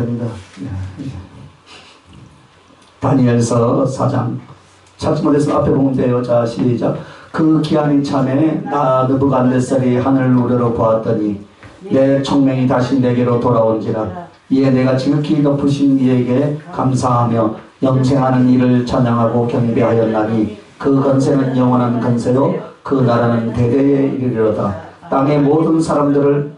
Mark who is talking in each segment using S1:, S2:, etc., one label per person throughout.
S1: 됩니다. 다니엘서 4장 찾지 못해서 앞에 보면 돼요. 자, 시작. 그 기한이 참에 나 느부갓네살이 하늘을 우러러 보았더니 내 총명이 다시 내게로 돌아온지라. 이에 내가 지극히 높으신 이에게 감사하며 영생하는 이를 찬양하고 경배하였나니 그 건세는 영원한 건세요 그 나라는 대대에 이르리로다. 땅의 모든 사람들을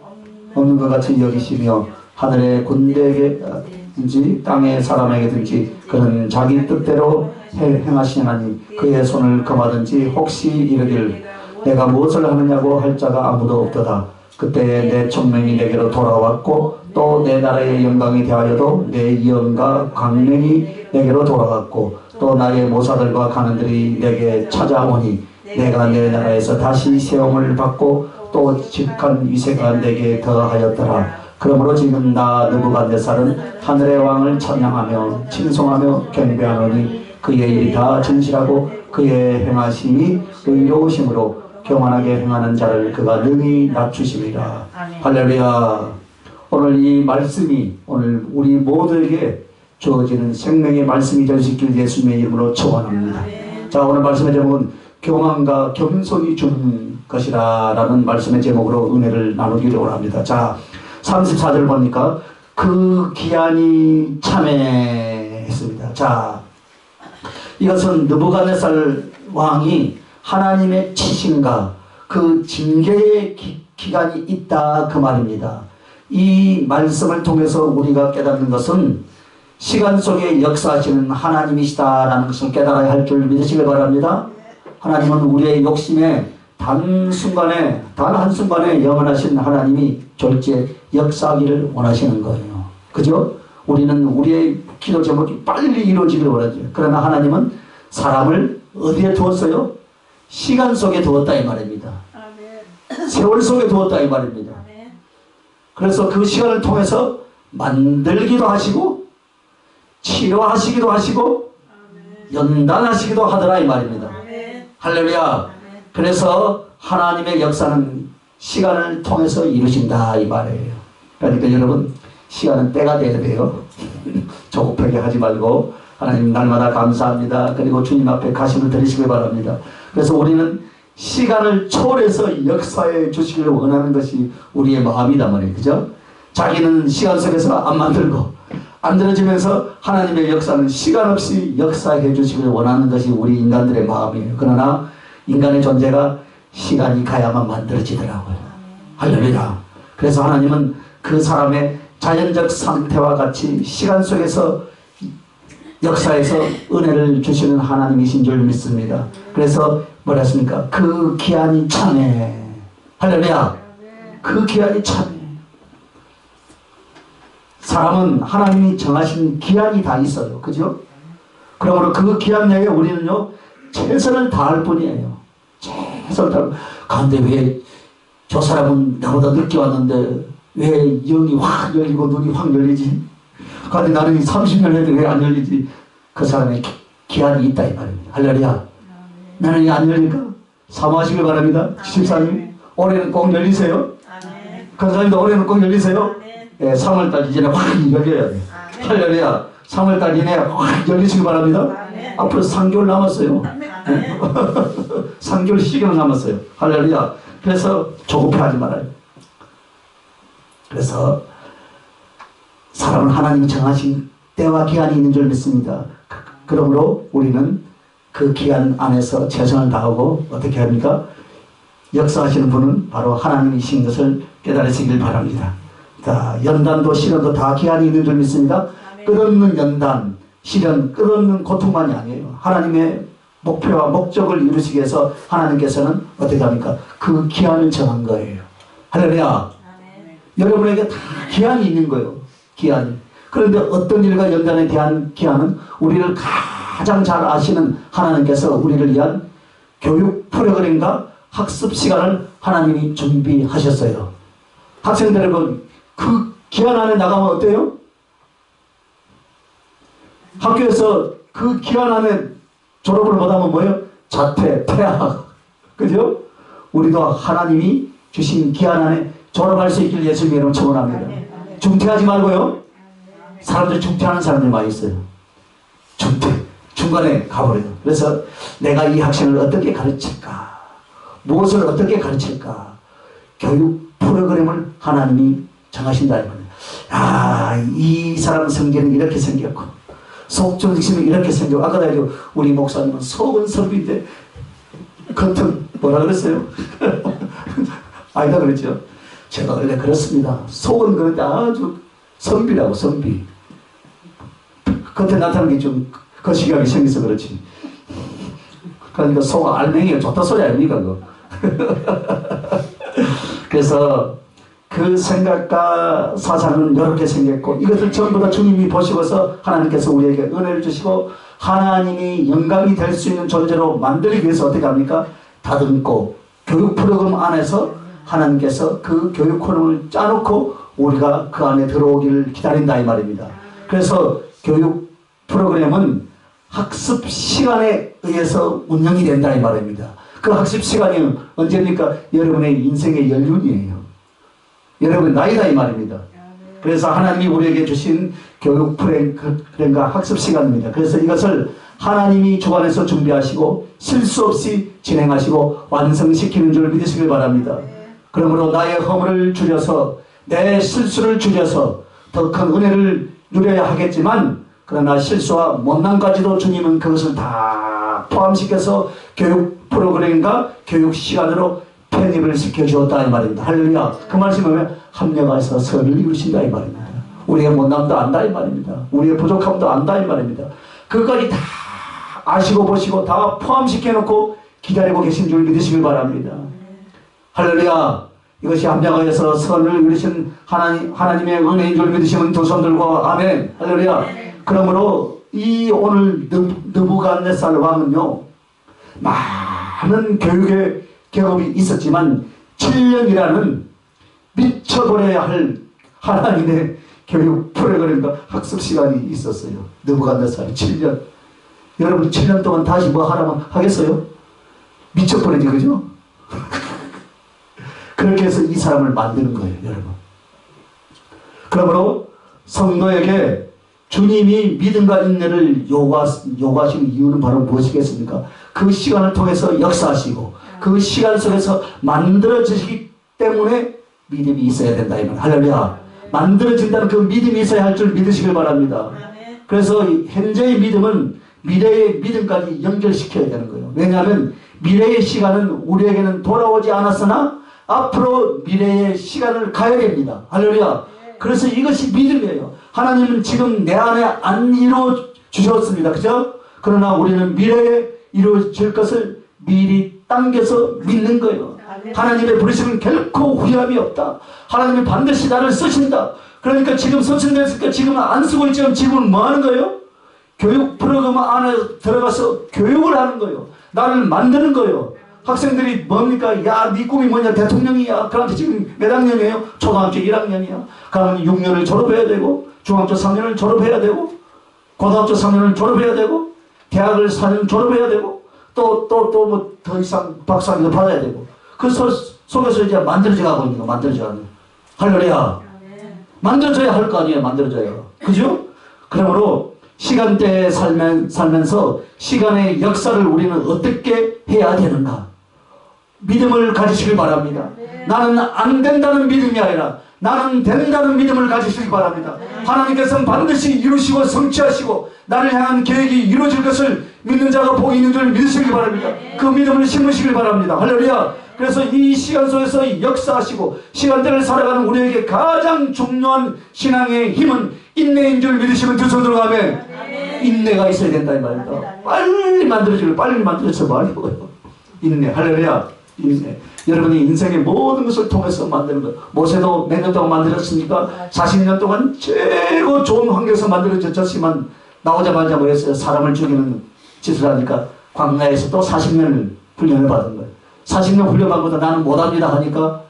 S1: 없는 것 같이 여기시며 하늘의 군대에게든지 땅의 사람에게든지 그는 자기 뜻대로 행하시나니 그의 손을 금하든지 혹시 이르길 내가 무엇을 하느냐고 할 자가 아무도 없도다. 그때 내 총명이 내게로 돌아왔고 또 내 나라의 영광이 대하여도 내 영과 강명이 내게로 돌아왔고 또 나의 모사들과 가는들이 내게 찾아오니 내가 내 나라에서 다시 세움을 받고 또 직한 위세가 내게 더하였더라. 그러므로 지금 나 느부갓네살은 하늘의 왕을 찬양하며 칭송하며 경배하노니 그의 일이 다 진실하고 그의 행하심이 의로우심으로 교만하게 행하는 자를 그가 능히 낮추심이라. 할렐루야. 오늘 이 말씀이 오늘 우리 모두에게 주어지는 생명의 말씀이 될 수 있길 예수님의 이름으로 축원합니다. 자, 오늘 말씀의 제목은 교만과 겸손이 주는 것이라 라는 말씀의 제목으로 은혜를 나누기로 합니다. 자, 34절 보니까 그 기한이 참회했습니다. 자, 이것은 느부갓네살 왕이 하나님의 치신과 그 징계의 기간이 있다 그 말입니다. 이 말씀을 통해서 우리가 깨닫는 것은 시간 속에 역사하시는 하나님이시다라는 것을 깨달아야 할 줄 믿으시길 바랍니다. 하나님은 우리의 욕심에 단 한순간에 영원하신 하나님이 졸지에 역사하기를 원하시는 거예요. 그죠? 우리는 우리의 기도 제목이 빨리 이루어지기를 원하죠. 그러나 하나님은 사람을 어디에 두었어요? 시간 속에 두었다 이 말입니다. 세월 속에 두었다 이 말입니다. 그래서 그 시간을 통해서 만들기도 하시고 치료하시기도 하시고 연단하시기도 하더라 이 말입니다. 할렐루야. 그래서 하나님의 역사는 시간을 통해서 이루신다 이 말이에요. 그러니까 여러분 시간은 때가 돼야 돼요. 조급하게 하지 말고 하나님 날마다 감사합니다. 그리고 주님 앞에 가심을 드리시기 바랍니다. 그래서 우리는 시간을 초월해서 역사해 주시기를 원하는 것이 우리의 마음이다 말이에요. 그죠? 자기는 시간 속에서 안 만들고 안 들어지면서 하나님의 역사는 시간 없이 역사해 주시기를 원하는 것이 우리 인간들의 마음이에요. 그러나 인간의 존재가 시간이 가야만 만들어지더라고요. 할렐루야. 그래서 하나님은 그 사람의 자연적 상태와 같이 시간 속에서 역사에서 은혜를 주시는 하나님이신 줄 믿습니다. 그래서 뭐라 했습니까? 그 기한이 참해. 할렐루야. 그 기한이 참해. 사람은 하나님이 정하신 기한이 다 있어요. 그죠? 그러므로 그 기한 내에 우리는요 최선을 다할 뿐이에요. 최선을 다할. 그런데 왜 저 사람은 나보다 늦게 왔는데 왜 영이 확 열리고 눈이 확 열리지? 그런데 나는 30년 해도 왜 안 열리지? 그 사람의 기한이 있다 이 말입니다. 할렐루야. 나는 안 열릴까? 사모하시길 바랍니다. 집사님 올해는 꼭 열리세요. 권사님도 올해는 꼭 열리세요. 예, 3월달 이전에 확 열려야 돼. 할렐루야. 3월달 이내에 확 열리시길 바랍니다. 앞으로 3개월 남았어요. 3개월 시간 남았어요. 할렐루야. 그래서 조급해하지 말아요. 그래서 사람은 하나님이 정하신 때와 기한이 있는 줄 믿습니다. 그러므로 우리는 그 기한 안에서 최선을 다하고 어떻게 합니까? 역사하시는 분은 바로 하나님이신 것을 깨달으시길 바랍니다. 자, 연단도 시련도 다 기한이 있는 줄 믿습니다. 끝없는 연단, 시련, 끝없는 고통만이 아니에요. 하나님의 목표와 목적을 이루시기 위해서 하나님께서는 어떻게 합니까? 그 기한을 정한 거예요. 할렐루야. 여러분에게 다 기한이 있는 거예요. 기한이. 그런데 어떤 일과 연단에 대한 기한은 우리를 가장 잘 아시는 하나님께서 우리를 위한 교육 프로그램과 학습 시간을 하나님이 준비하셨어요. 학생들 여러분, 그 기한 안에 나가면 어때요? 학교에서 그 기한 안에 졸업을 못하면 뭐예요? 자퇴, 폐학. 그죠? 우리도 하나님이 주신 기한 안에 졸업할 수 있길 예수님 이름으로 축원합니다. 중퇴하지 말고요. 사람들이 중퇴하는 사람들이 많이 있어요. 중간에 가버려요. 그래서 내가 이 학생을 어떻게 가르칠까? 무엇을 어떻게 가르칠까? 교육 프로그램을 하나님이 정하신다. 이 사람 성격은 이렇게 생겼고, 속정심은 이렇게 생겼고, 아까도 얘기했죠. 우리 목사님은 속은 선비인데, 겉은 뭐라 그랬어요? 아니다 그랬죠. 제가 원래 그렇습니다. 속은 그런데 아주 선비라고, 선비. 겉에 나타나는 게 좀 거시기하게 생겨서 그렇지. 그러니까 속 알맹이가 좋다 소리 아닙니까, 그거? 그래서 그 생각과 사상은 이렇게 생겼고, 이것을 전부 다 주님이 보시고서 하나님께서 우리에게 은혜를 주시고, 하나님이 영광이 될 수 있는 존재로 만들기 위해서 어떻게 합니까? 다듬고, 교육 프로그램 안에서 하나님께서 그 교육 프로그램을 짜놓고 우리가 그 안에 들어오기를 기다린다 이 말입니다. 그래서 교육 프로그램은 학습 시간에 의해서 운영이 된다 이 말입니다. 그 학습 시간이 언제입니까? 여러분의 인생의 연륜이에요. 여러분 나이다 이 말입니다. 그래서 하나님이 우리에게 주신 교육 프로그램과 학습 시간입니다. 그래서 이것을 하나님이 주관해서 준비하시고 실수 없이 진행하시고 완성시키는 줄 믿으시길 바랍니다. 그러므로 나의 허물을 줄여서 내 실수를 줄여서 더 큰 은혜를 누려야 하겠지만, 그러나 실수와 못난까지도 주님은 그것을 다 포함시켜서 교육 프로그램과 교육 시간으로 편입을 시켜주었다 이 말입니다. 할렐루야. 그 말씀은 합력하여서 선을 이루신다 이 말입니다. 우리의 못남도 안다 이 말입니다. 우리의 부족함도 안다 이 말입니다. 그것까지 다 아시고 보시고 다 포함시켜놓고 기다리고 계신 줄 믿으시길 바랍니다. 할렐루야. 이것이 합력하여서 선을 이루신 하나님의 은혜인 줄 믿으시면 두 손 들고 아멘. 할렐루야. 그러므로 이 오늘 느부갓네살 왕은요, 많은 교육의 경험이 있었지만 7년이라는 미쳐버려야 할 하나님의 교육 프로그램과 학습 시간이 있었어요. 느부갓네살이 7년. 여러분 7년 동안 다시 뭐 하라면 하겠어요? 미쳐버리지, 그죠? 그렇게 해서 이 사람을 만드는 거예요, 여러분. 그러므로 성도에게 주님이 믿음과 인내를 요구하시는 이유는 바로 무엇이겠습니까? 그 시간을 통해서 역사하시고 그 시간 속에서 만들어지기 때문에 믿음이 있어야 된다. 할렐루야. 만들어진다는 그 믿음이 있어야 할 줄 믿으시길 바랍니다. 그래서 현재의 믿음은 미래의 믿음까지 연결시켜야 되는 거예요. 왜냐하면 미래의 시간은 우리에게는 돌아오지 않았으나 앞으로 미래의 시간을 가야 됩니다. 할렐루야. 그래서 이것이 믿음이에요. 하나님은 지금 내 안에 안 이루어 주셨습니다. 그죠? 그러나 우리는 미래에 이루어질 것을 미리 당겨서 믿는 거예요. 하나님의 부르심은 결코 후회함이 없다. 하나님이 반드시 나를 쓰신다. 그러니까 지금 선천됐으니까 지금은 안 쓰고 있지만 지금은 뭐 하는 거예요? 교육 프로그램 안에 들어가서 교육을 하는 거예요. 나를 만드는 거예요. 학생들이 뭡니까? 야, 네 꿈이 뭐냐? 대통령이야. 그런데 지금 몇 학년이에요? 초등학교 1학년이야. 그러면 6년을 졸업해야 되고, 중학교 3년을 졸업해야 되고, 고등학교 3년을 졸업해야 되고, 대학을 4년 졸업해야 되고, 또 뭐 더 이상 박사학위도 받아야 되고, 그 속에서 이제 만들어져 가고 있는 거, 만들어져 가는 거. 할렐루야. 만들어져야 할 거 아니에요, 만들어져야. 그죠? 그러므로 시간대에 살면서 시간의 역사를 우리는 어떻게 해야 되는가? 믿음을 가지시길 바랍니다. 나는 안 된다는 믿음이 아니라 나는 된다는 믿음을 가지시기 바랍니다. 하나님께서는 반드시 이루시고 성취하시고 나를 향한 계획이 이루어질 것을 믿는 자가 복이 있는 줄 믿으시길 바랍니다. 그 믿음을 심으시길 바랍니다. 할렐루야. 그래서 이 시간 속에서 역사하시고 시간대를 살아가는 우리에게 가장 중요한 신앙의 힘은 인내인 줄 믿으시면 두 손 들어 가면 인내가 있어야 된다 이 말입니다. 빨리 만들어지고 빨리 만들어서 말이고요. 인내. 할렐루야. 인내. 여러분이 인생의 모든 것을 통해서 만드는 것. 모세도 몇 년 동안 만들었습니까? 40년 동안 최고 좋은 환경에서 만들어졌지만 나오자마자 뭐였어요? 사람을 죽이는 짓을 하니까 광야에서 또 40년을 훈련을 받은 거예요. 40년 훈련받고도 나는 못합니다 하니까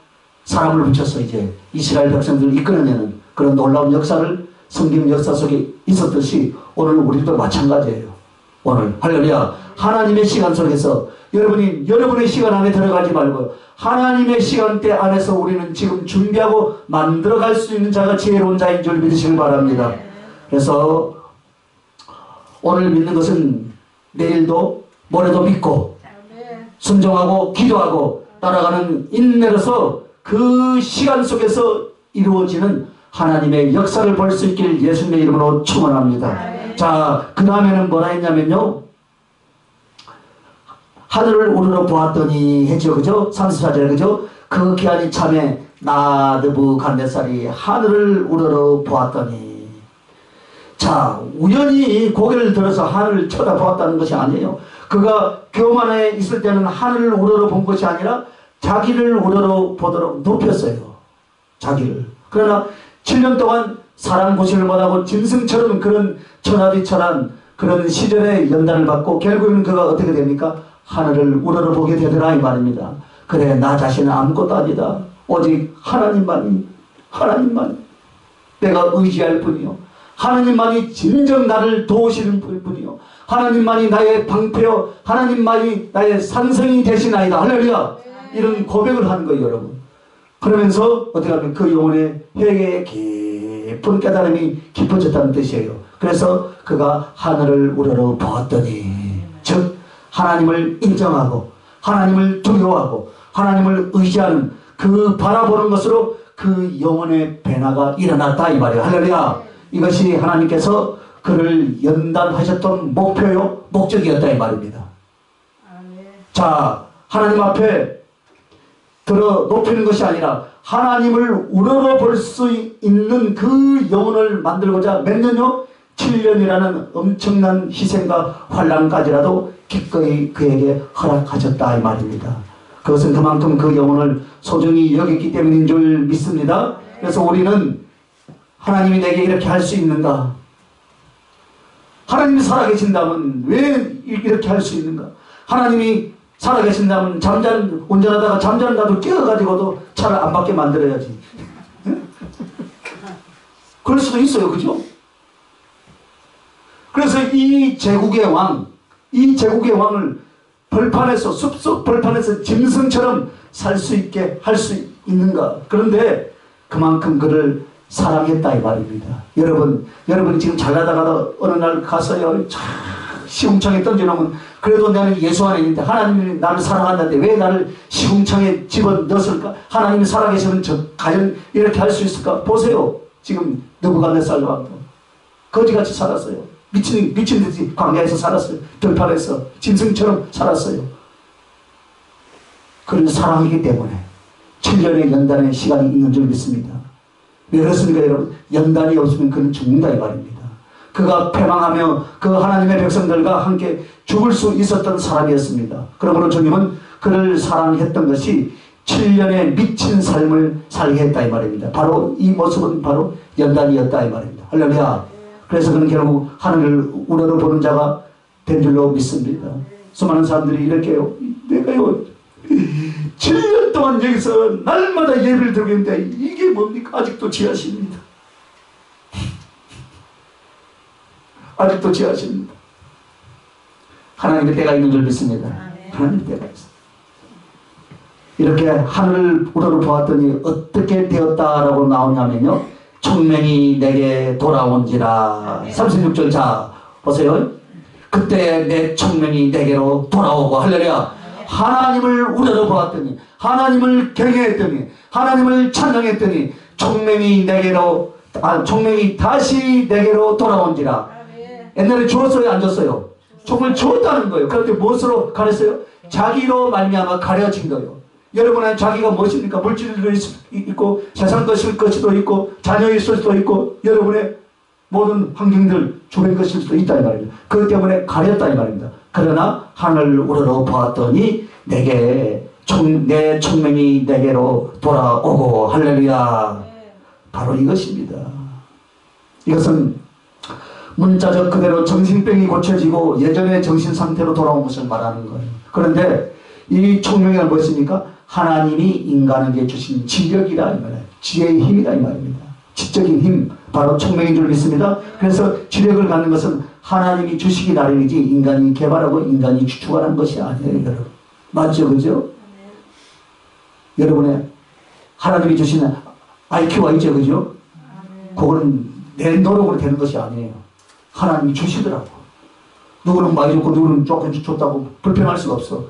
S1: 사람을 붙여서 이제 이스라엘 백성들을 이끌어내는 그런 놀라운 역사를 성경 역사 속에 있었듯이 오늘 우리도 마찬가지예요. 오늘 할렐루야. 하나님의 시간 속에서 여러분이 여러분의 시간 안에 들어가지 말고 하나님의 시간대 안에서 우리는 지금 준비하고 만들어갈 수 있는 자가 지혜로운 자인 줄 믿으시길 바랍니다. 그래서 오늘 믿는 것은 내일도 모레도 믿고 순종하고 기도하고 따라가는 인내로서 그 시간 속에서 이루어지는 하나님의 역사를 볼 수 있길 예수님의 이름으로 축원합니다. 자, 그 다음에는 뭐라 했냐면요, 하늘을 우러러 보았더니 했죠. 그죠? 34절 그죠? 그 기한이 참에 나 느부갓네살이 하늘을 우러러 보았더니. 자, 우연히 고개를 들어서 하늘을 쳐다보았다는 것이 아니에요. 그가 교만에 있을 때는 하늘을 우러러 본 것이 아니라 자기를 우러러 보도록 높였어요. 자기를. 그러나 7년 동안 사랑 고시를 못하고 짐승처럼 그런 천하비천한 그런 시절의 연단을 받고 결국에는 그가 어떻게 됩니까? 하늘을 우러러 보게 되더라 이 말입니다. 그래, 나 자신은 아무것도 아니다. 오직 하나님만이 내가 의지할 뿐이요, 하나님만이 진정 나를 도우시는 분이요, 하나님만이 나의 방패요, 하나님만이 나의 산성이 되시나이다. 할렐루야. 이런 고백을 하는 거예요, 여러분. 그러면서 어떻게 하면 그 영혼의 회개의 깊은 깨달음이 깊어졌다는 뜻이에요. 그래서 그가 하늘을 우러러 보았더니, 즉 하나님을 인정하고 하나님을 두려워하고 하나님을 의지하는 그 바라보는 것으로 그 영혼의 변화가 일어났다 이 말이에요. 할렐루야. 이것이 하나님께서 그를 연단하셨던 목표요, 목적이었다 이 말입니다. 자, 하나님 앞에 들어 높이는 것이 아니라 하나님을 우러러 볼 수 있는 그 영혼을 만들고자 몇 년요? 7년이라는 엄청난 희생과 환난까지라도 기꺼이 그에게 허락하셨다 이 말입니다. 그것은 그만큼 그 영혼을 소중히 여겼기 때문인 줄 믿습니다. 그래서 우리는 하나님이 내게 이렇게 할 수 있는가? 하나님이 살아계신다면 왜 이렇게 할 수 있는가? 하나님이 살아계신다면 운전하다가 잠자는 나도 깨어가지고도 차를 안 받게 만들어야지. 그럴 수도 있어요. 그죠? 그래서 이 제국의 왕을 벌판에서, 숲속 벌판에서 짐승처럼 살 수 있게 할 수 있는가? 그런데 그만큼 그를 사랑했다 이 말입니다. 여러분이 지금 잘나다가도 어느 날 가서요, 시궁창에 던져놓으면 그래도 나는 예수 안에 있는데 하나님이 나를 사랑한다는데 왜 나를 시궁창에 집어넣었을까? 하나님이 살아계시면 과연 이렇게 할 수 있을까? 보세요. 지금 느부갓네살 왕도 거지같이 살았어요. 미친 듯이 광야에서 살았어요. 들판에서 짐승처럼 살았어요. 그를 사랑하기 때문에 7년의 연단의 시간이 있는 줄 믿습니다. 왜 그렇습니까 여러분? 연단이 없으면 그는 죽는다 이 말입니다. 그가 패망하며 그 하나님의 백성들과 함께 죽을 수 있었던 사람이었습니다. 그러므로 주님은 그를 사랑했던 것이 7년의 미친 삶을 살게 했다 이 말입니다. 바로 이 모습은 바로 연단이었다 이 말입니다. 할렐루야. 그래서 그는 결국 하늘을 우러러 보는 자가 된 줄로 믿습니다. 수많은 사람들이 이렇게요, 내가요 7년 동안 여기서 날마다 예배를 드리고 있는데 이게 뭡니까? 아직도 지하십니다. 아직도 지하십니다. 하나님의 때가 있는 줄 믿습니다. 하나님의 때가 있습니다. 이렇게 하늘을 우러러 보았더니 어떻게 되었다라고 나오냐면요, 총명이 내게 돌아온지라. 36절 자 보세요. 그때 내 총명이 내게로 돌아오고. 할렐루야. 하나님을 우러러 보았더니, 하나님을 경외했더니, 하나님을 찬양했더니 총명이 다시 내게로 돌아온지라. 옛날에 주었어요, 안 줬어요? 총을 주었다는 거예요. 그런데 무엇으로 가렸어요? 자기로 말미암아 가려진 거예요. 여러분은 자기가 무엇입니까? 물질도 있고 세상 것도 있고 자녀일 수도 있고 여러분의 모든 환경들 주변 것일 수도 있다 이 말입니다. 그것 때문에 가렸다 이 말입니다. 그러나 하늘을 우러러 보았더니 내 총명이 내게로 돌아오고. 할렐루야. 바로 이것입니다. 이것은 문자적 그대로 정신병이 고쳐지고 예전의 정신상태로 돌아온 것을 말하는 거예요. 그런데 이 총명이란 무엇입니까? 하나님이 인간에게 주신 지력이라 이 말이에요. 지혜의 힘이다 이 말입니다. 지적인 힘, 바로 총명인 줄 믿습니다. 그래서 지력을 갖는 것은 하나님이 주시기 나름이지 인간이 개발하고 인간이 추구하는 것이 아니에요, 여러분. 맞죠, 그죠? 여러분의 하나님이 주시는 IQ가 있죠, 그죠? 그거는 내 노력으로 되는 것이 아니에요. 하나님이 주시더라고. 누구는 많이 줬고 누구는 조금 줬다고 불평할 수가 없어.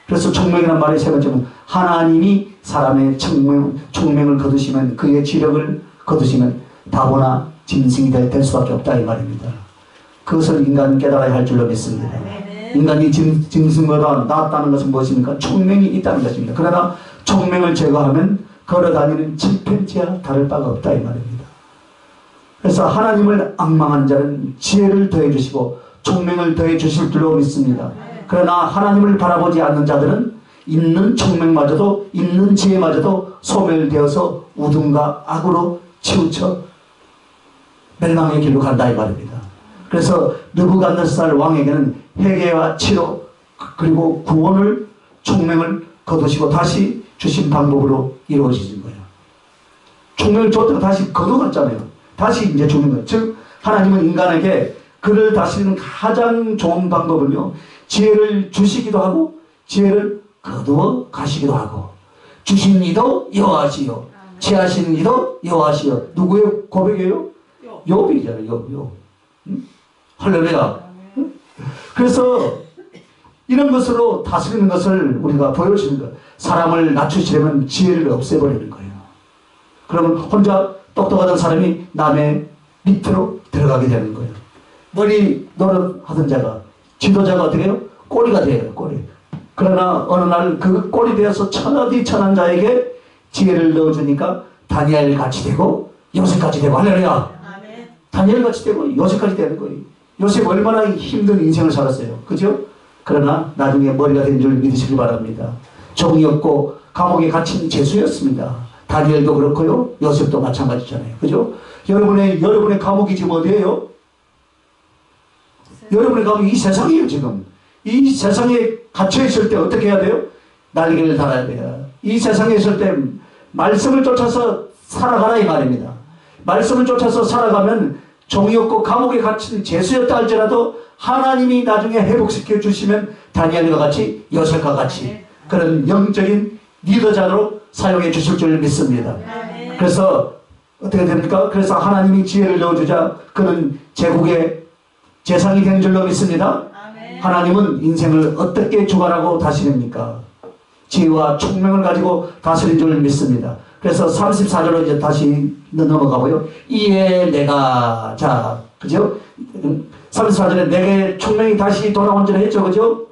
S1: 그래서 총명이라는 말의 세 번째는 하나님이 사람의 총명을 거두시면, 그의 지력을 거두시면 다보나 짐승이 될 수밖에 없다 이 말입니다. 그것을 인간은 깨달아야 할 줄로 믿습니다. 인간이 짐승보다 낫다는 것은 무엇입니까? 총명이 있다는 것입니다. 그러나 총명을 제거하면 걸어다니는 침팬지와 다를 바가 없다 이 말입니다. 그래서 하나님을 앙망하는 자는 지혜를 더해 주시고 총명을 더해 주실 줄로 믿습니다. 그러나 하나님을 바라보지 않는 자들은 있는 총명마저도 있는 지혜마저도 소멸되어서 우둔과 악으로 치우쳐 멸망의 길로 간다 이 말입니다. 그래서 느부갓네살 왕에게는 회개와 치료 그리고 구원을 총명을 거두시고 다시 주신 방법으로 이루어지는 거예요. 총명을 줬다가 다시 거두었잖아요. 다시 이제 주는 거예요. 즉 하나님은 인간에게 그를 다스리는 가장 좋은 방법은요, 지혜를 주시기도 하고 지혜를 거두어 가시기도 하고, 주신 이도 여호와시요 취하시는 이도 여호와시요. 누구의 고백이에요? 욥이잖아요. 욥. 응? 할렐루야. 응? 그래서 이런 것으로 다스리는 것을 우리가 보여주는 거예요. 사람을 낮추시려면 지혜를 없애버리는 거예요. 그러면 혼자 똑똑하던 사람이 남의 밑으로 들어가게 되는 거예요. 머리 노릇하던 자가, 지도자가 어떻게 해요? 꼬리가 돼요. 꼬리. 그러나 어느 날 그 꼴이 되어서 천하디 천한 자에게 지혜를 넣어주니까 다니엘 같이 되고 요셉 같이 되고, 할렐루야. 다니엘 같이 되고 요셉 같이 되는 거예요. 요셉 얼마나 힘든 인생을 살았어요. 그죠? 그러나 나중에 머리가 된 줄 믿으시기 바랍니다. 종이 없고 감옥에 갇힌 죄수였습니다. 다니엘도 그렇고요, 요셉도 마찬가지잖아요. 그죠? 여러분의 감옥이 지금 어디예요? 여러분의 감옥이 이 세상이에요. 지금 이 세상에 갇혀 있을 때 어떻게 해야 돼요? 날개를 달아야 돼요. 이 세상에 있을 때 말씀을 쫓아서 살아가라 이 말입니다. 말씀을 쫓아서 살아가면 종이 없고 감옥에 갇힌 죄수였다 할지라도 하나님이 나중에 회복시켜 주시면 다니엘과 같이 요셉과 같이 그런 영적인 리더자로 사용해 주실 줄 믿습니다. 그래서 어떻게 됩니까? 그래서 하나님이 지혜를 넣어주자 그는 제국의 재상이 되는 줄로 믿습니다. 하나님은 인생을 어떻게 주관하고 다스립니까? 지혜와 총명을 가지고 다스린 줄 믿습니다. 그래서 34절로 이제 다시 넘어가고요. 이에 내가, 자, 그죠? 34절에 내게 총명이 다시 돌아온 줄 했죠, 그죠?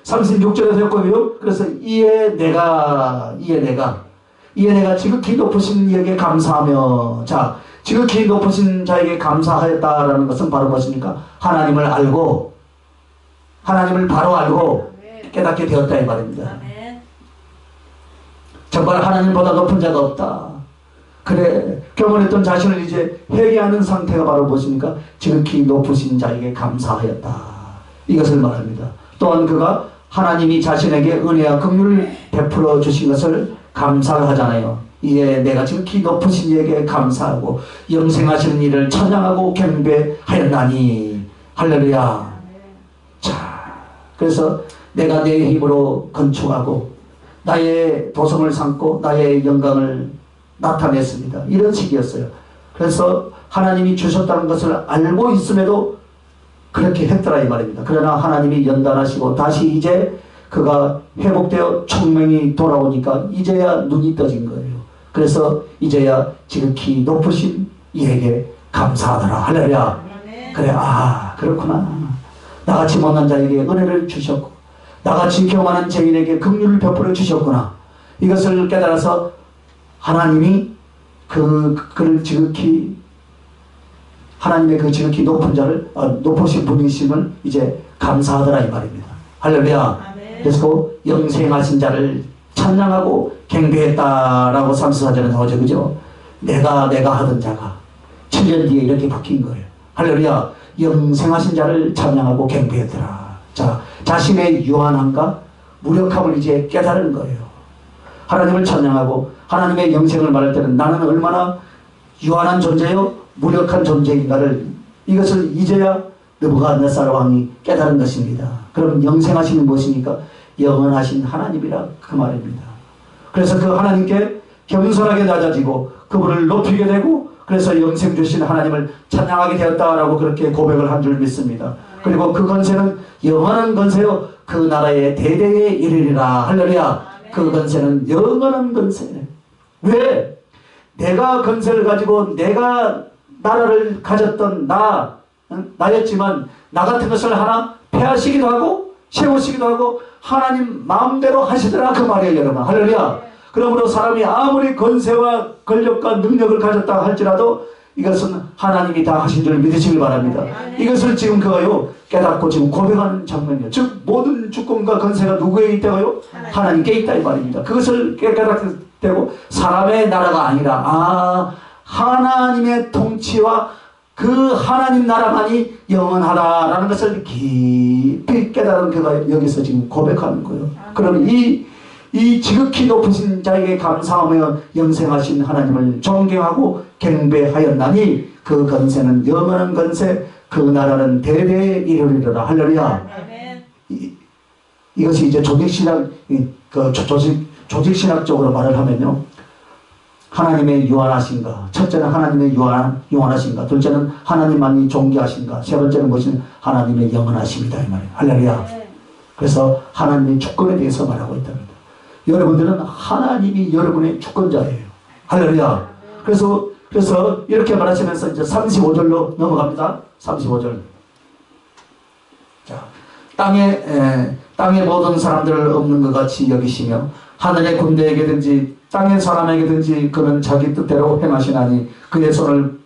S1: 36절에서 했고요. 그래서 이에 내가 지극히 높으신 이에게 감사하며, 자, 지극히 높으신 자에게 감사하였다라는 것은 바로 무엇입니까? 하나님을 알고, 하나님을 바로 알고 깨닫게 되었다 이 말입니다. 정말 하나님보다 높은 자가 없다. 그래, 교만했던 자신을 이제 회개하는 상태가 바로 무엇입니까? 지극히 높으신 자에게 감사하였다. 이것을 말합니다. 또한 그가 하나님이 자신에게 은혜와 긍휼을 베풀어 주신 것을 감사하잖아요. 이제 내가 지극히 높으신 이에게 감사하고 영생하시는 이를 찬양하고 경배하였나니. 할렐루야. 자, 그래서 내가 내 힘으로 건축하고 나의 도성을 삼고 나의 영광을 나타냈습니다. 이런 식이었어요. 그래서 하나님이 주셨다는 것을 알고 있음에도 그렇게 했더라 이 말입니다. 그러나 하나님이 연단하시고 다시 이제 그가 회복되어 총명이 돌아오니까 이제야 눈이 떠진 거예요. 그래서 이제야 지극히 높으신 이에게 감사하더라. 할렐루야. 그래, 아 그렇구나. 나같이 못난 자에게 은혜를 주셨고 나같이 교만한 죄인에게 긍휼을 베풀어 주셨구나. 이것을 깨달아서 하나님이 그를 지극히 하나님의 그 지극히 높은 자를 높으신 분이심을 이제 감사하더라 이 말입니다. 할렐루야. 그래서 영생하신 자를 찬양하고 경배했다라고 34절에 나오죠. 그죠? 내가 하던 자가 7년 뒤에 이렇게 바뀐 거예요. 할렐루야. 영생하신 자를 찬양하고 경배했더라. 자, 자신의 유한함과 무력함을 이제 깨달은 거예요. 하나님을 찬양하고 하나님의 영생을 말할 때는 나는 얼마나 유한한 존재요, 무력한 존재인가를 이것을 이제야 느부갓네살 왕이 깨달은 것입니다. 그럼 영생하시는 무엇입니까? 영원하신 하나님이라 그 말입니다. 그래서 그 하나님께 겸손하게 낮아지고 그분을 높이게 되고 그래서 영생 주신 하나님을 찬양하게 되었다라고 그렇게 고백을 한 줄 믿습니다. 그리고 그 건세는 영원한 건세요. 그 나라의 대대에 이르리라. 할렐루야. 그 건세는 영원한 건세네. 왜? 내가 건세를 가지고 내가 나라를 가졌던 나였지만 나 같은 것을 하나 폐하시기도 하고 세우시기도 하고 하나님 마음대로 하시더라 그 말이에요 여러분. 할렐루야. 그러므로 사람이 아무리 건세와 권력과 능력을 가졌다 할지라도 이것은 하나님이 다 하신 줄 믿으시길 바랍니다. 이것을 지금 그거요 깨닫고 지금 고백하는 장면이에요. 즉 모든 주권과 건세가 누구에게 있다고요? 하나님께 있다 이 말입니다. 그것을 깨닫게 되고 사람의 나라가 아니라 하나님의 통치와 그 하나님 나라만이 영원하다라는 것을 깊이 깨달은 그가 여기서 지금 고백하는 거예요. 그러면 이 지극히 높으신 자에게 감사하며 영생하신 하나님을 존경하고 경배하였나니 그 건세는 영원한 건세 그 나라는 대대에 이르리라. 할렐루야. 이것이 이제 조직신학적으로 말을 하면요. 하나님의 유한하신가. 첫째는 하나님의 유한하신가. 둘째는 하나님만이 존귀하신가. 세 번째는 무엇이냐. 하나님의 영원하십니다. 이 말이에요. 할렐루야. 그래서 하나님의 주권에 대해서 말하고 있답니다. 여러분들은 하나님이 여러분의 주권자예요. 할렐루야. 그래서 이렇게 말하시면서 이제 35절로 넘어갑니다. 35절. 자, 땅의 모든 사람들을 없는 것 같이 여기시며 하늘의 군대에게든지 땅의 사람에게든지 그는 자기 뜻대로 행하시나니 그의 손을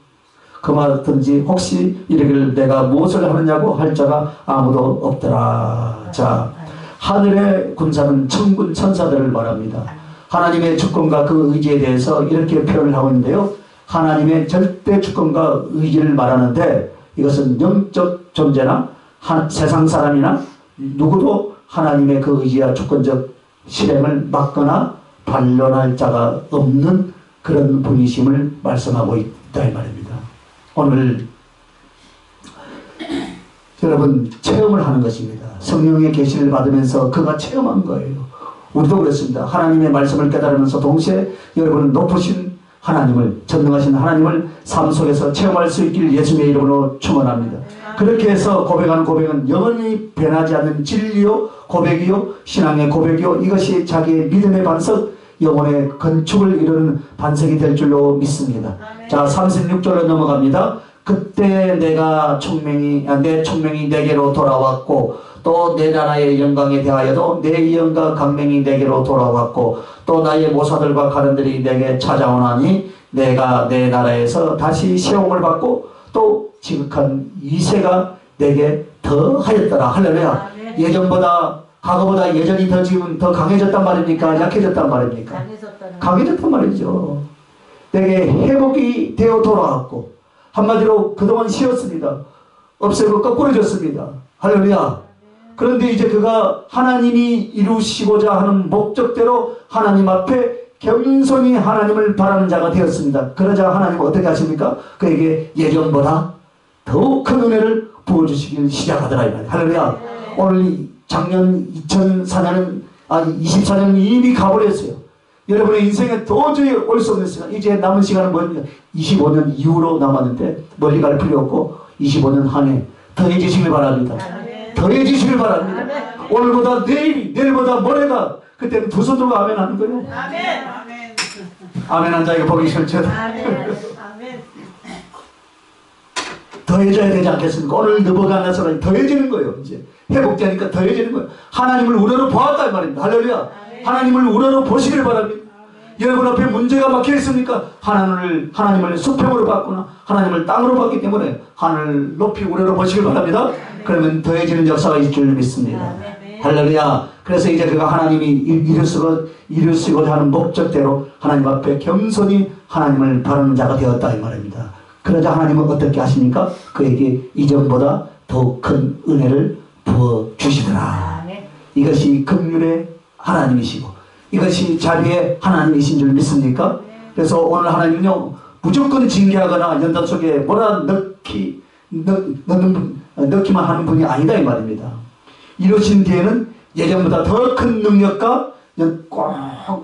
S1: 금하든지 혹시 이르기를 내가 무엇을 하느냐고 할 자가 아무도 없더라. 자, 하늘의 군사는 천군 천사들을 말합니다. 하나님의 주권과 그 의지에 대해서 이렇게 표현을 하고 있는데요. 하나님의 절대 주권과 의지를 말하는데 이것은 영적 존재나 세상 사람이나 누구도 하나님의 그 의지와 주권적 실행을 막거나 반론할 자가 없는 그런 분이심을 말씀하고 있다 이 말입니다. 오늘 여러분 체험을 하는 것입니다. 성령의 계시를 받으면서 그가 체험한 거예요. 우리도 그렇습니다. 하나님의 말씀을 깨달으면서 동시에 여러분은 높으신 하나님을 전능하신 하나님을 삶 속에서 체험할 수 있길 예수님의 이름으로 축원합니다. 그렇게 해서 고백하는 고백은 영원히 변하지 않는 진리요 고백이요 신앙의 고백이요 이것이 자기의 믿음의 반석 영혼의 건축을 이루는 반석이 될 줄로 믿습니다. 자 36절로 넘어갑니다. 그때 내 총명이 내게로 돌아왔고 또 내 나라의 영광에 대하여도 내 영과 강명이 내게로 돌아왔고 또 나의 모사들과 가른들이 내게 찾아오나니 내가 내 나라에서 다시 세움을 받고 또 지극한 이세가 내게 더 하였더라. 할렐루야. 예전보다 과거보다 예전이 더 지금 더 강해졌단 말입니까? 약해졌단 말입니까? 강해졌단 말이죠. 내게 회복이 되어 돌아왔고 한마디로 그동안 쉬었습니다. 없애고 거꾸로졌습니다. 할렐루야. 그런데 이제 그가 하나님이 이루시고자 하는 목적대로 하나님 앞에 겸손히 하나님을 바라는 자가 되었습니다. 그러자 하나님은 어떻게 하십니까? 그에게 예전보다 더욱 큰 은혜를 부어주시길 시작하더라. 할렐루야. 오늘 작년 24년은 이미 가버렸어요. 여러분의 인생에 도저히 올 수 없는 시간. 이제 남은 시간은 뭐냐? 25년 이후로 남았는데 멀리 갈 필요 없고 25년 한 해 더해지시길 바랍니다. 더해지시길 바랍니다. 오늘보다 내일보다 모레가 그때는 두 손 들고 아멘 하는 거예요. 아멘 한 자에게 복이 실체다. 더해져야 되지 않겠습니까? 오늘 넘어가면서 더해지는 거예요. 이제 회복되니까 더해지는 거예요. 하나님을 우러러 보았다 이 말입니다. 할렐루야. 하나님을 우러러 보시길 바랍니다. 여러분 앞에 문제가 막혀 있습니까? 하나님을 수평으로 봤구나. 하나님을 땅으로 봤기 때문에 하늘 높이 우러러 보시길 바랍니다. 그러면 더해지는 역사가 있을 줄 믿습니다. 할렐루야. 그래서 이제 그가 하나님이 이루시고자 하는 목적대로 하나님 앞에 겸손히 하나님을 바라는 자가 되었다 이 말입니다. 그러자 하나님은 어떻게 하십니까? 그에게 이전보다 더 큰 은혜를 부어주시더라. 이것이 긍휼의 하나님이시고 이것이 자비의 하나님이신 줄 믿습니까? 그래서 오늘 하나님은요 무조건 징계하거나 연단 속에 뭐라 넣기만 하는 분이 아니다 이 말입니다. 이러신 뒤에는 예전보다 더 큰 능력과 꼭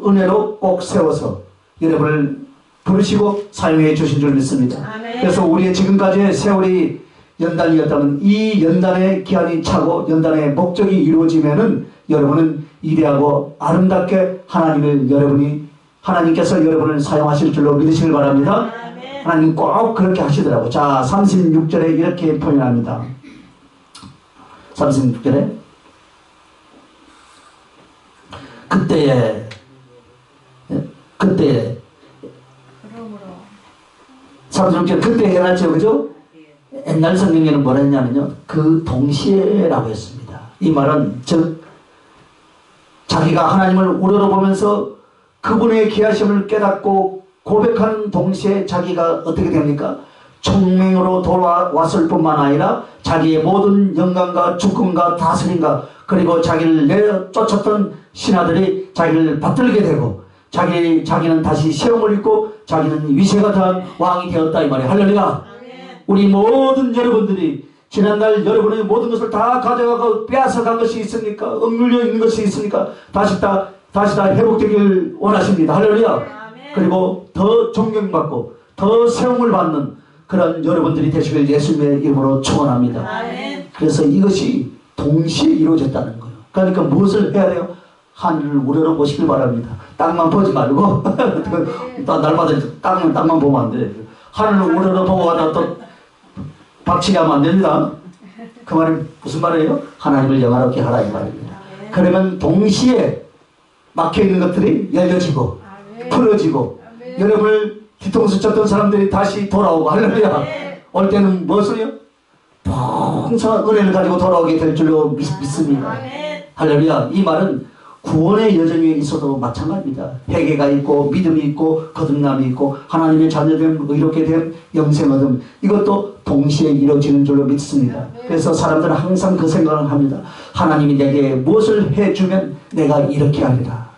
S1: 은혜로 꼭 세워서 여러분을 부르시고 사용해 주신 줄 믿습니다.
S2: 아멘.
S1: 그래서 우리의 지금까지의 세월이 연단이었다면 이 연단의 기한이 차고 연단의 목적이 이루어지면은 여러분은 이대하고 아름답게 하나님께서 여러분을 사용하실 줄로 믿으시길 바랍니다.
S2: 아멘.
S1: 하나님 꼭 그렇게 하시더라고. 자, 36절에 이렇게 표현합니다. 36절에 그때에
S2: 그러므로
S1: 36절 그때 해놨죠, 그죠? 옛날 성경에는 뭐라 했냐면요, 그 동시에라고 했습니다. 이 말은 즉 자기가 하나님을 우러러보면서 그분의 귀하심을 깨닫고 고백하는 동시에 자기가 어떻게 됩니까? 총명으로 돌아왔을 뿐만 아니라 자기의 모든 영광과 주권과 다스림과 그리고 자기를 내쫓았던 신하들이 자기를 받들게 되고 자기는 다시 세움을 입고 자기는 위세가 더한 왕이 되었다 이 말이에요. 할렐루야. 우리 모든 여러분들이 지난날 여러분의 모든 것을 다 가져가고 빼앗아간 것이 있습니까? 억눌려 있는 것이 있습니까? 다시 다 회복되길 원하십니다. 할렐루야. 그리고 더 존경받고 더 세움을 받는 그런 여러분들이 되시길 예수님의 이름으로 축원합니다. 그래서 이것이 동시에 이루어졌다는 거예요. 그러니까 무엇을 해야 돼요? 하늘을 우러러 보시길 바랍니다. 땅만 보지 말고 날마다 땅만 보면 안 돼. 하늘을 우러러 보고 하다 또 박치기 하면 안 됩니다. 그 말이 무슨 말이에요? 하나님을 영화롭게 하라 이 말입니다. 그러면 동시에 막혀있는 것들이 열려지고 풀어지고 여러분을 뒤통수 쳤던 사람들이 다시 돌아오고 할렐루야. 올 때는 무엇을요? 풍성한 은혜를 가지고 돌아오게 될 줄로 믿습니다. 할렐루야. 이 말은 구원의 여정에 있어도 마찬가지입니다. 회개가 있고 믿음이 있고 거듭남이 있고 하나님의 자녀됨 의롭게 됨 영생 얻음 이것도 동시에 이루어지는 줄로 믿습니다. 그래서 사람들은 항상 그 생각을 합니다. 하나님이 내게 무엇을 해주면 내가 이렇게 하리라.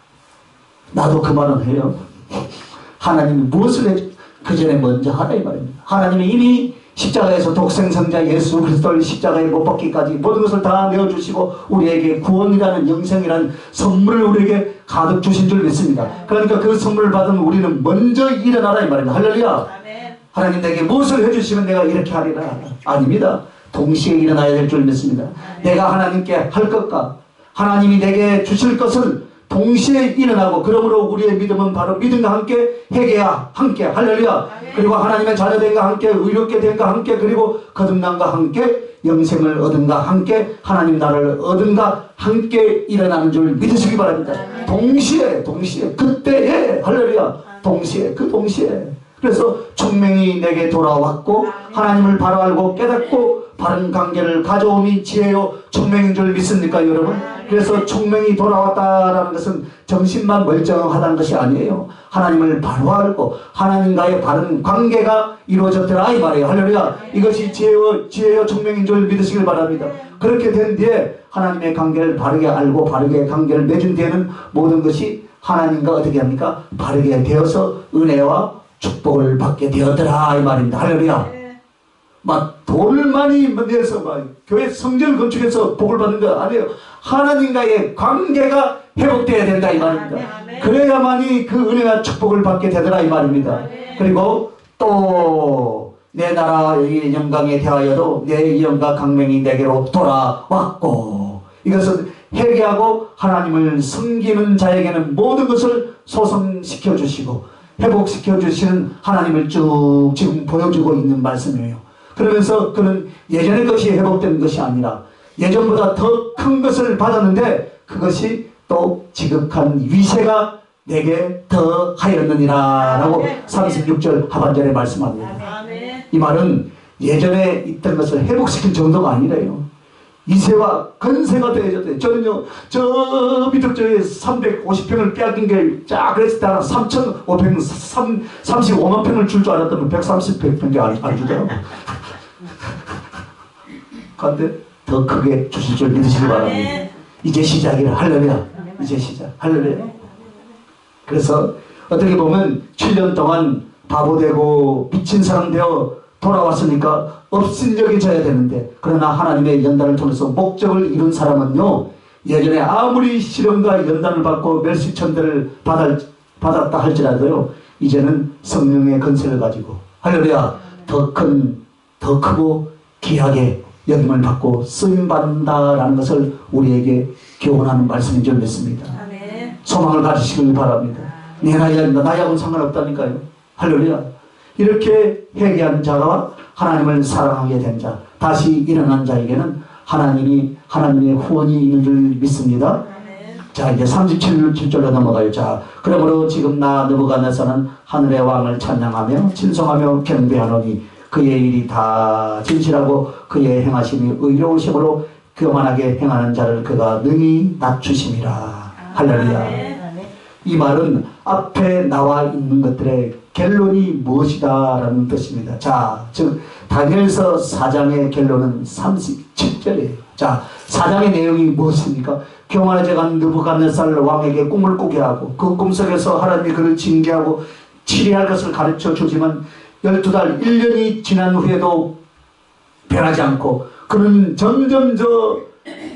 S1: 나도 그 말은 해요. 하나님이 무엇을 해주 그 전에 먼저 하라 이 말입니다. 하나님이 이미 십자가에서 독생성자 예수 그리스도를 십자가에 못 박기까지 모든 것을 다 내어주시고 우리에게 구원이라는 영생이라는 선물을 우리에게 가득 주신 줄 믿습니다. 그러니까 그 선물을 받은 우리는 먼저 일어나라 이 말입니다. 할렐루야. 하나님 내게 무엇을 해주시면 내가 이렇게 하리라. 아닙니다. 동시에 일어나야 될 줄 믿습니다. 내가 하나님께 할 것과 하나님이 내게 주실 것을 동시에 일어나고 그러므로 우리의 믿음은 바로 믿음과 함께 회개와 함께 할렐루야. 그리고 하나님의 자녀됨과 함께 의롭게 됨과 함께 그리고 거듭남과 함께 영생을 얻음과 함께 하나님 나라를 얻음과 함께 일어나는 줄 믿으시기 바랍니다. 동시에 그때에 할렐루야. 동시에 그래서 총명이 내게 돌아왔고 하나님을 바로 알고 깨닫고 바른 관계를 가져옴이 지혜요 총명인 줄 믿습니까 여러분? 그래서 총명이 돌아왔다라는 것은 정신만 멀쩡하다는 것이 아니에요. 하나님을 바로 알고 하나님과의 바른 관계가 이루어졌더라 이 말이에요. 할렐루야. 이것이 지혜요 총명인 줄 믿으시길 바랍니다. 그렇게 된 뒤에 하나님의 관계를 바르게 알고 바르게 관계를 맺은 뒤에는 모든 것이 하나님과 어떻게 합니까? 바르게 되어서 은혜와 축복을 받게 되었더라 이 말입니다. 할렐루야. 막 돈을 많이 내서 막 교회 성전을 건축해서 복을 받는 거 아니에요. 하나님과의 관계가 회복되어야 된다 이 말입니다. 그래야만이 그 은혜와 축복을 받게 되더라 이 말입니다. 그리고 또 내 나라의 영광에 대하여도 내 영광 강명이 내게로 돌아왔고 이것은 회개하고 하나님을 섬기는 자에게는 모든 것을 소성시켜 주시고 회복시켜 주시는 하나님을 쭉 지금 보여주고 있는 말씀이에요. 그러면서 그는 예전의 것이 회복된 것이 아니라 예전보다 더 큰 것을 받았는데 그것이 또 지극한 위세가 내게 더 하였느니라 라고 36절 하반절에 말씀합니다. 이 말은 예전에 있던 것을 회복시킨 정도가 아니래요. 이세와 건세가 되어졌대요. 저는요 저 밑에 350평을 빼앗긴 게 쫙 그랬을 때 하나 35만 평을 줄 줄 알았더니 130평밖에 안 주더라고. 그런데 더 크게 주실 줄 믿으시기 바랍니다. 이제 시작이라 할렐루야. 이제 시작 할렐루야. 그래서 어떻게 보면 7년 동안 바보되고 미친 사람 되어 돌아왔으니까 없인 여겨져야 되는데 그러나 하나님의 연단을 통해서 목적을 이룬 사람은요 예전에 아무리 시련과 연단을 받고 멸시천대를 받았다 할지라도요 이제는 성령의 건세를 가지고 할렐루야 더 크고 귀하게 여김을 받고 쓰임받는다라는 것을 우리에게 교훈하는 말씀인 줄 믿습니다. 소망을 가지시길 바랍니다. 내 나이하고는 상관없다니까요. 할렐루야. 이렇게 회개한 자가 하나님을 사랑하게 된 자, 다시 일어난 자에게는 하나님의 후원이 있는 줄 믿습니다. 자, 이제 37절로 넘어가요. 자, 그러므로 지금 나 느부갓네살은 하늘의 왕을 찬양하며 진송하며 경배하노니 그의 일이 다 진실하고 그의 행하심이 의로우심으로 교만하게 행하는 자를 그가 능히 낮추심이라. 할렐루야. 이 말은 앞에 나와 있는 것들의 결론이 무엇이다 라는 뜻입니다. 자, 즉 다니엘서 4장의 결론은 37절이에요. 자, 4장의 내용이 무엇입니까? 교만하게 간 느부갓네살 왕에게 꿈을 꾸게 하고 그 꿈속에서 하나님이 그를 징계하고 치리할 것을 가르쳐 주지만 12달 1년이 지난 후에도 변하지 않고 그는 점점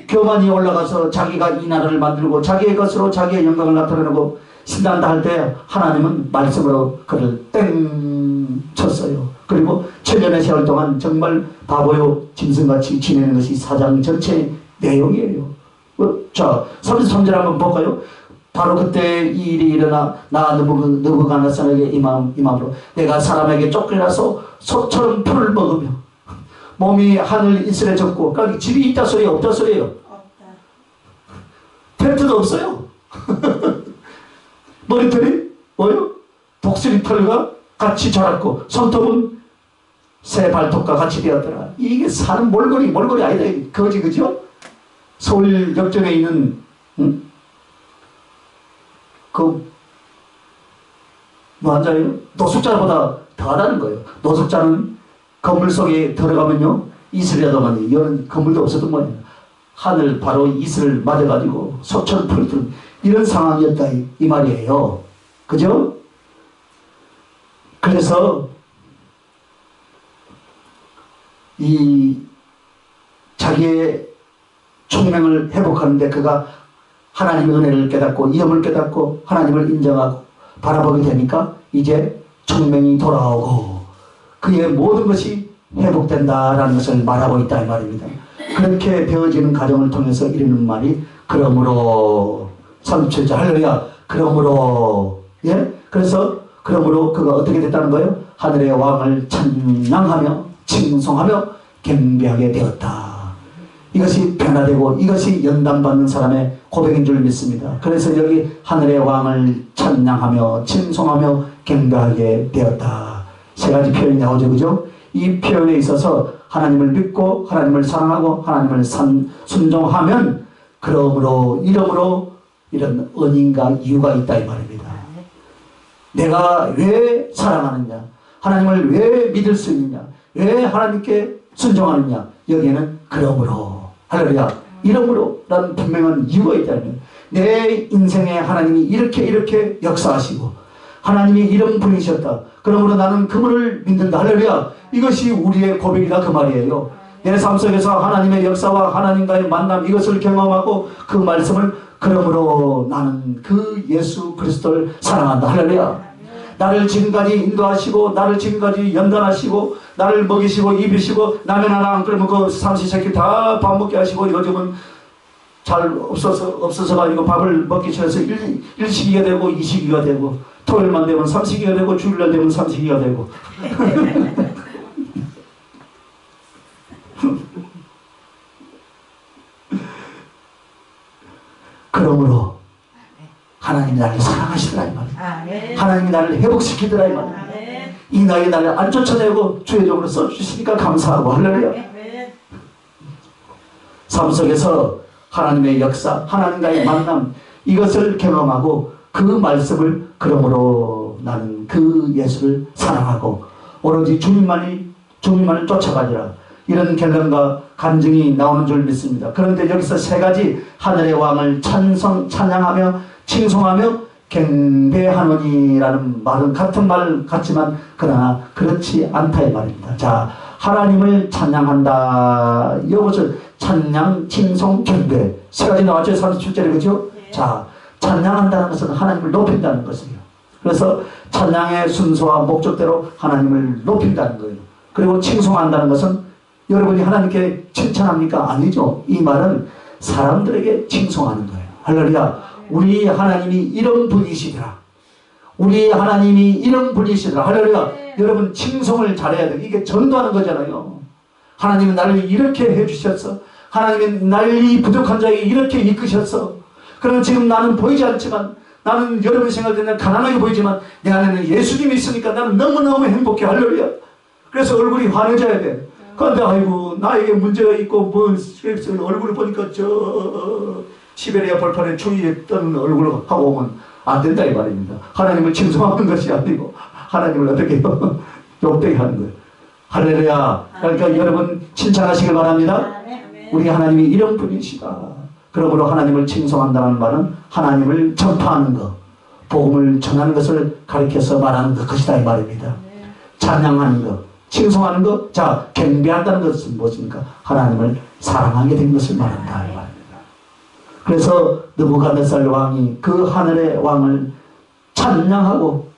S1: 교만이 올라가서 자기가 이 나라를 만들고 자기의 것으로 자기의 영광을 나타내고 신난다 할 때 하나님은 말씀으로 그를 땡 쳤어요. 그리고 7년의 세월 동안 정말 바보요 짐승같이 지내는 것이 4장 전체 내용이에요. 자, 33절 한번 볼까요? 바로 그때 이 일이 일어나 나 느부갓네살에게 임함으로 내가 사람에게 쫓겨나서 소처럼 풀을 먹으며 몸이 하늘 이슬에 젖고 그러니까 집이 있다 소리예요? 없다 소리예요? 없다. 텐트도 없어요. 머리털이 뭐요? 독수리 털과 같이 자랐고 손톱은 새 발톱과 같이 되었더라. 이게 사는 몰골이 아니다. 거지 그죠? 서울 역전에 있는 뭐 한자예요? 노숙자보다 더하다는 거예요. 노숙자는 건물 속에 들어가면요 이슬이라도만 이런 건물도 없었던 거예요. 하늘 바로 이슬을 맞아가지고 소천 풀 이런 상황이었다 이 말이에요. 그죠? 그래서 이 자기의 총명을 회복하는데 그가 하나님의 은혜를 깨닫고 위험을 깨닫고 하나님을 인정하고 바라보게 되니까 이제 총명이 돌아오고 그의 모든 것이 회복된다라는 것을 말하고 있다 이 말입니다. 그렇게 되어지는 과정을 통해서 이르는 말이 그러므로 37절 할렐루야 그러므로 예? 그래서 그러므로 그가 어떻게 됐다는 거예요? 하늘의 왕을 찬양하며 칭송하며 경배하게 되었다. 이것이 변화되고 이것이 연단받는 사람의 고백인 줄 믿습니다. 그래서 여기 하늘의 왕을 찬양하며 칭송하며 경배하게 되었다. 세 가지 표현이 나오죠. 그죠? 이 표현에 있어서 하나님을 믿고 하나님을 사랑하고 하나님을 순종하면 그러므로 이러므로 이런 은인과 이유가 있다 이 말입니다. 내가 왜 사랑하느냐? 하나님을 왜 믿을 수 있느냐? 왜 하나님께 순종하느냐? 여기에는 그러므로 할렐루야 이러므로 라는 분명한 이유가 있다면 내 인생에 하나님이 이렇게 역사하시고 하나님이 이런 분이셨다. 그러므로 나는 그분을 믿는다. 할렐루야. 이것이 우리의 고백이다 그 말이에요. 내 삶 속에서 하나님의 역사와 하나님과의 만남 이것을 경험하고 그 말씀을 그러므로 나는 그 예수 그리스도를 사랑한다. 할렐루야. 나를 지금까지 인도하시고 나를 지금까지 연단하시고 나를 먹이시고 입히시고 라면 하나 안 끓으면 그 삼시세끼 다 밥 먹게 하시고 요즘은 잘 없어서가 아니고 밥을 먹기 싫어서 일식이가 되고 이식이가 되고 토요일만 되면 삼식이가 되고 주일날 되면 삼식이가 되고 그러므로 하나님이 나를 사랑하시더라 이 말이야. 하나님이 나를 회복시키더라 이 말이야. 이 나이에 나를 안 쫓아내고 주의적으로 써주시니까 감사하고 할렐루야. 삶 속에서 하나님의 역사, 하나님과의 만남 이것을 경험하고 그 말씀을 그러므로 나는 그 예수를 사랑하고 오로지 주님만을 쫓아가리라. 이런 결론과 간증이 나오는 줄 믿습니다. 그런데 여기서 세 가지 하늘의 왕을 찬양하며 칭송하며 경배하노니라는 말은 같은 말 같지만 그러나 그렇지 않다 이 말입니다. 자, 하나님을 찬양한다. 이것을 찬양, 칭송, 경배 세 가지 나왔죠. 37절에 그죠? 자, 찬양한다는 것은 하나님을 높인다는 것이에요. 그래서 찬양의 순서와 목적대로 하나님을 높인다는 거예요. 그리고 칭송한다는 것은 여러분이 하나님께 칭찬합니까? 아니죠. 이 말은 사람들에게 칭송하는 거예요. 할렐루야. 우리 하나님이 이런 분이시더라. 우리 하나님이 이런 분이시더라. 할렐루야. 여러분 칭송을 잘해야 돼요. 이게 전도하는 거잖아요. 하나님은 나를 이렇게 해주셨어. 하나님은 나를 부족한 자에게 이렇게 이끄셨어. 그러나 지금 나는 보이지 않지만, 나는 여러분 생각에는 가난하게 보이지만 내 안에는 예수님이 있으니까 나는 너무너무 행복해. 할렐루야. 그래서 얼굴이 환해져야 돼. 그런데 아이고 나에게 문제가 있고 뭐 얼굴을 보니까 저 시베리아 벌판에 추위에 떠는 얼굴을 하고 오면 안 된다 이 말입니다. 하나님을 칭송하는 것이 아니고 하나님을 어떻게 해요? 욕되게 하는 거예요. 할렐루야. 그러니까 여러분 칭찬하시길 바랍니다. 우리 하나님이 이런 분이시다. 그러므로 하나님을 칭송한다는 말은 하나님을 전파하는 것, 복음을 전하는 것을 가리켜서 말하는 것이다 이 말입니다. 찬양하는 것, 칭송하는 것, 자 경배한다는 것은 무엇입니까? 하나님을 사랑하게 된 것을 말한다 이 말입니다. 그래서 느부갓네살 왕이 그 하늘의 왕을 찬양하고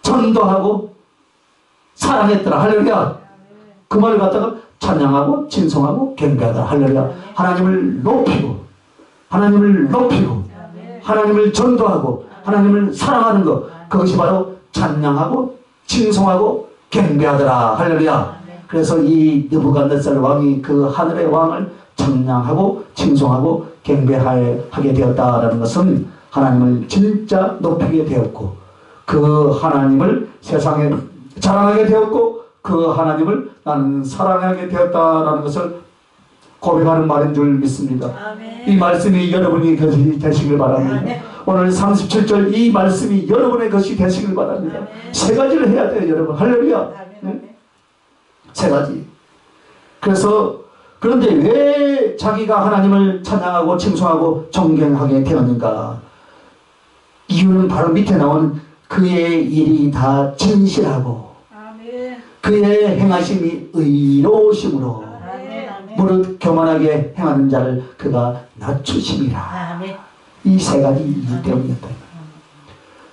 S1: 전도하고 사랑했더라. 할렐루야. 그 말을 갖다가 찬양하고 칭송하고 경배하더라. 할렐루야. 하나님을 높이고 하나님을 높이고 하나님을 전도하고 하나님을 사랑하는 것, 그것이 바로 찬양하고 칭송하고 경배하더라. 할렐루야. 그래서 이 느부갓네살 왕이 그 하늘의 왕을 찬양하고 칭송하고 경배하게 되었다라는 것은 하나님을 진짜 높이게 되었고 그 하나님을 세상에 자랑하게 되었고 그 하나님을 나는 사랑하게 되었다라는 것을 고백하는 말인 줄 믿습니다. 아멘. 이 말씀이 여러분의 것이 되시길 바랍니다. 아멘. 오늘 37절 이 말씀이 여러분의 것이 되시길 바랍니다. 아멘. 세 가지를 해야 돼요 여러분. 할렐루야. 네? 세 가지. 그래서 그런데 왜 자기가 하나님을 찬양하고 칭송하고 존경하게 되었는가? 이유는 바로 밑에 나온 그의 일이 다 진실하고 아멘. 그의 행하심이 의로우심으로 무릇 교만하게 행하는 자를 그가 낮추심이라. 이 세 가지 이유 때문이었다.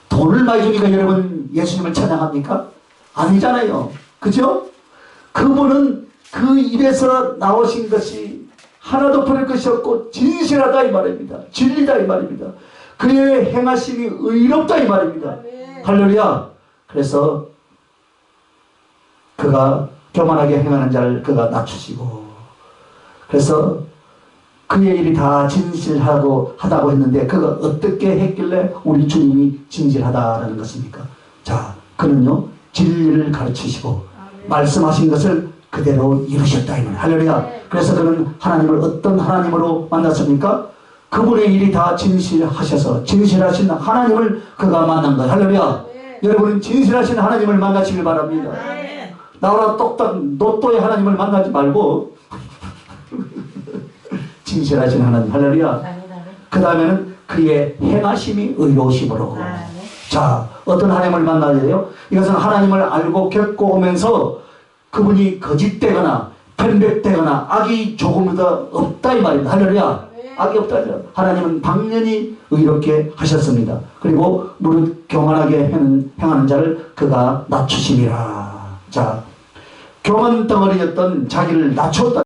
S1: 돈을 많이 주니까 여러분 예수님을 찬양합니까? 아니잖아요. 그죠? 그분은 그 입에서 나오신 것이 하나도 버릴 것이 없고 진실하다 이 말입니다. 진리다 이 말입니다. 그의 행하심이 의롭다 이 말입니다. 할렐루야. 그래서 그가 교만하게 행하는 자를 그가 낮추시고, 그래서 그의 일이 다 진실하고 하다고 했는데 그가 어떻게 했길래 우리 주님이 진실하다라는 것입니까? 자, 그는요 진리를 가르치시고 말씀하신 것을 그대로 이루셨다 이 말. 할렐루야. 그래서 그는 하나님을 어떤 하나님으로 만났습니까? 그분의 일이 다 진실하셔서 진실하신 하나님을 그가 만난 거예요. 할렐루야. 여러분은 진실하신 하나님을 만나시길 바랍니다. 나오라 똑딱 노또의 하나님을 만나지 말고 진실하신 하나님. 할렐루야. 그 다음에는 그의 행하심이 의로우심으로. 자, 어떤 하나님을 만나야 돼요? 이것은 하나님을 알고 겪고 오면서 그분이 거짓되거나 편백되거나 악이 조금 더 없다 이 말입니다. 할렐루야. 악이 없다. 하나님은 당연히 의롭게 하셨습니다. 그리고 무릇 교만하게 행하는 자를 그가 낮추심이라. 자, 교만 덩어리였던 자기를 낮췄다.